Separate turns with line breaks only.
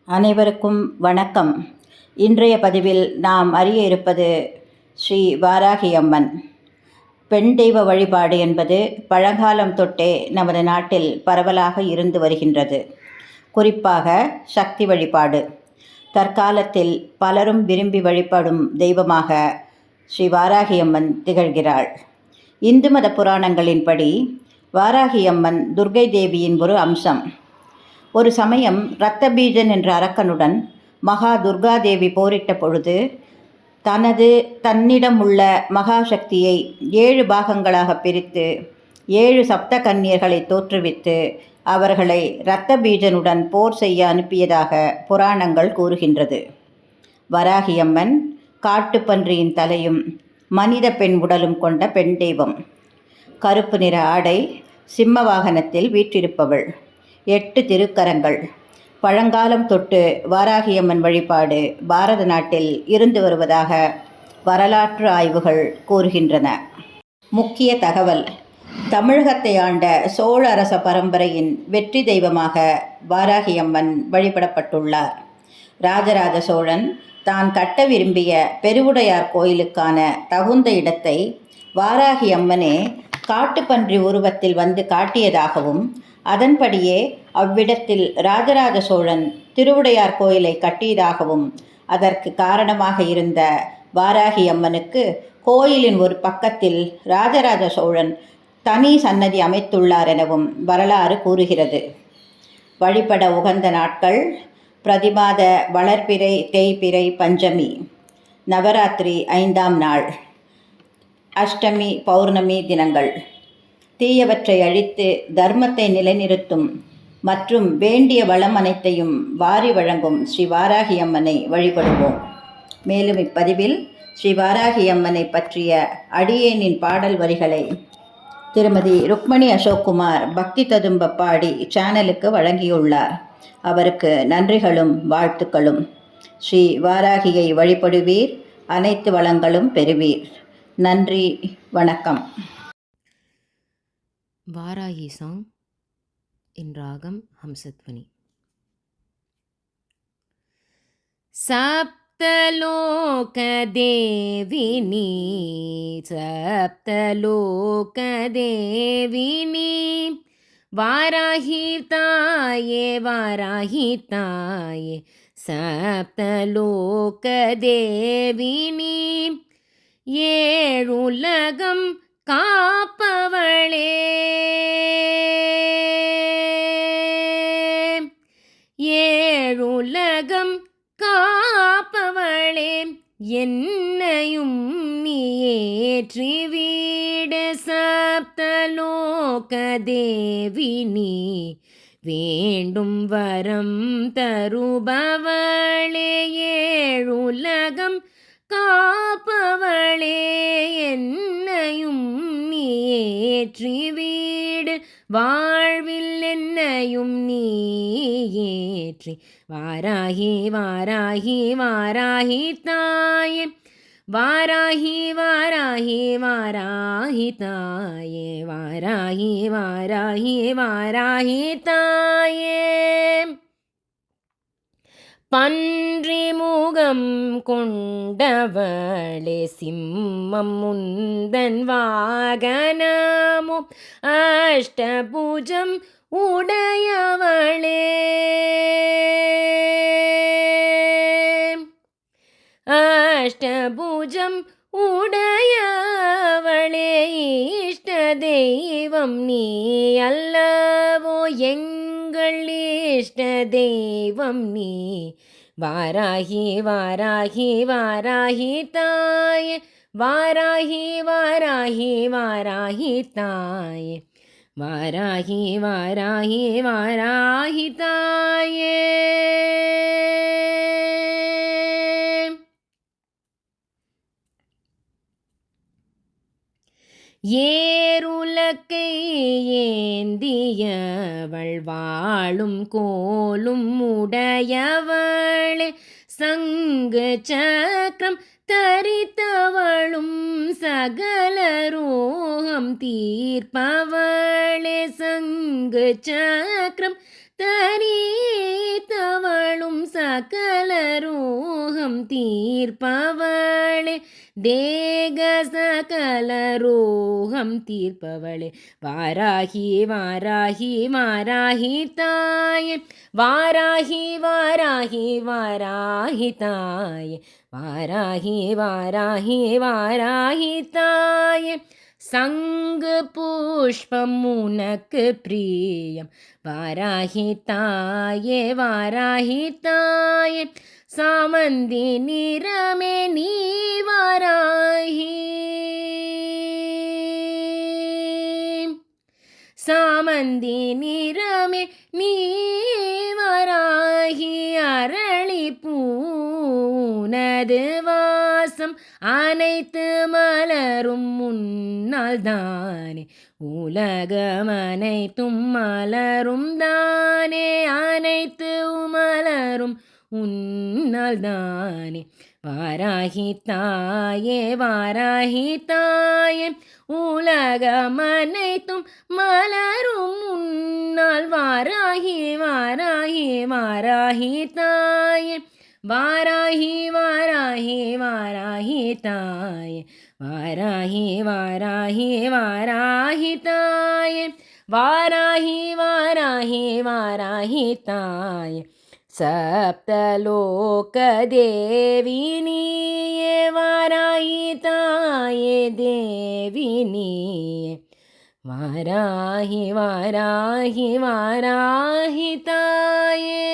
அனைவருக்கும் வணக்கம். இன்றைய பதிவில் நாம் அறிய இருப்பது ஸ்ரீ வாராகி அம்மன். பெண் தெய்வ வழிபாடு என்பது பழங்காலம் தொட்டே நமது நாட்டில் பரவலாக இருந்து வருகின்றது. குறிப்பாக சக்தி வழிபாடு. தற்காலத்தில் பலரும் விரும்பி வழிபடும் தெய்வமாக ஸ்ரீ வாராகி அம்மன் திகழ்கிறாள். இந்து மத புராணங்களின்படி வாராகி அம்மன் துர்க்கை தேவியின் ஒரு அம்சம். ஒரு சமயம் இரத்தபீஜன் என்ற அரக்கனுடன் மகா துர்காதேவி போரிட்ட பொழுது தன்னிடம் உள்ள மகாசக்தியை 7 பாகங்களாக பிரித்து 7 சப்த கன்னியர்களை தோற்றுவித்து அவர்களை இரத்தபீஜனுடன் போர் செய்ய அனுப்பியதாக புராணங்கள் கூறுகின்றது. வராகியம்மன் காட்டுப்பன்றியின் தலையும் மனித பெண் உடலும் கொண்ட பெண் தெய்வம். கருப்பு நிற ஆடை, சிம்ம வாகனத்தில் வீற்றிருப்பவள். 8 திருக்கரங்கள். பழங்காலம் தொட்டு வாராகியம்மன் வழிபாடு பாரத நாட்டில் இருந்து வருவதாக வரலாற்று ஆய்வுகள் கூறுகின்றன. முக்கிய தகவல்: தமிழகத்தை ஆண்ட சோழ அரச பரம்பரையின் வெற்றி தெய்வமாக வாராகியம்மன் வழிபடப்பட்டுள்ளார். ராஜராஜ சோழன் தான் கட்ட விரும்பிய பெருவுடையார் கோயிலுக்கான தகுந்த இடத்தை வாராகி அம்மனே காட்டுப்பன்றி உருவத்தில் வந்து காட்டியதாகவும், அதன்படியே அவ்விடத்தில் ராஜராஜ சோழன் திருவுடையார் கோயிலை கட்டியதாகவும், அதற்கு காரணமாக இருந்த வாராகி அம்மனுக்கு கோயிலின் ஒரு பக்கத்தில் ராஜராஜ சோழன் தனி சன்னதி அமைத்துள்ளார் எனவும் வரலாறு கூறுகிறது. வழிபட உகந்த நாட்கள்: பிரதிமாத வளர்பிறை, தேய்பிறை, பஞ்சமி, நவராத்திரி 5ஆம் நாள், அஷ்டமி, பௌர்ணமி தினங்கள். தீயவற்றை அழித்து தர்மத்தை நிலைநிறுத்தும் மற்றும் வேண்டிய வளம் அனைத்தையும் வாரி வழங்கும் ஸ்ரீ வாராகி அம்மனை வழிபடுவோம். மேலும் இப்பதிவில் ஸ்ரீ வாராகி அம்மனை பற்றிய அடியேனின் பாடல் வரிகளை திருமதி ருக்மணி அசோக்குமார் பக்தி ததும்ப பாடி சேனலுக்கு வழங்கியுள்ளார். அவருக்கு நன்றிகளும் வாழ்த்துக்களும். ஸ்ரீ வாராகியை வழிபடுவீர், அனைத்து வளங்களும் பெறுவீர். நன்றி, வணக்கம்.
வாராகி சாங் in ராகம் ஹம்சத்வனி. சப்தலோக தேவினி, சப்தலோக தேவினி, வாராகி தாயே, வாராகி தாயே, சப்தலோக தேவினி, ஏழுலகம் காப்பவளே, ஏழுலகம் காப்பவளே, என்னையும் நீ ஏற்றி வீடு. சப்தலோக தேவினி, வேண்டும் வரம் தருபவளே, ஏழுலகம் காப்பவளே, என்னையும் நீ ஏற்றி வீடு. வாழ்வில் என்னையும் நீ ஏற்றி வாராகி, வாராகி, வாராகி தாயே, வாராகி, வாராகி, வாராகி தாயே, வாராகி, வாராகி, வாராகி தாயே. பன்றி முகம் கொண்டவளே, சிம்மம் முந்தன் வாகனமோ, அஷ்டபுஜம் உடையவளே, அஷ்டபுஜம் உடையவளே, இஷ்ட தெய்வம் நீ அல்லவோ, எங்கள் இஷ்ட தெய்வம் நீ. வாராகி, வாராகி, வாராகி தாயே, வாராகி, வாராகி, வாராகி தாயே, வாராகி, வாராகி, வாராகி தாயே. ஏருலக்கை ஏந்தியவள், வாளும் கோலும் உடையவளே, சங்கு சக்கரம் தரித்தவளும் சகல ரோகம் தீர்ப்பவளே, சங்கு சக்கரம் தரித்தவளும் சகலரோகம் தீர்ப்பவளே தேக சகலரோகம் தீர்ப்பவளே வாராகி வாராகி வாராகி தாயே வாராகி வாராகி வாராகி தாயே வாராகி வாராகி வாராகி தாயே சங்கு புஷ்பம் உனக்கு பிரியம் வாராகி தாயே வாராகி தாயே சாமந்தி நிறமே நீ வாராகி சாமந்தி நிறமே நீ வாராகி அரளி பூனது வாசம் அனைத்து மலரும் முன்னால் தானே உலகம் அனைத்தும் மலரும் தானே அனைத்து மலரும் உன்னால் தானே வாராகி தாயே வாராகி தாயே உலகம் அனைத்தும் மலரும் உன்னால் வாராகி வாராகி வாராகி தாயே வாராகி வாராகி வாராகி தாயே வாராகி வாராகி வாராகி தாயே வாராகி வாராகி வாராகி தாயே சப்தலோக தேவி நீயே வாராகி தாயே தேவி நீயே வாராகி வாராகி வாராகி தாயே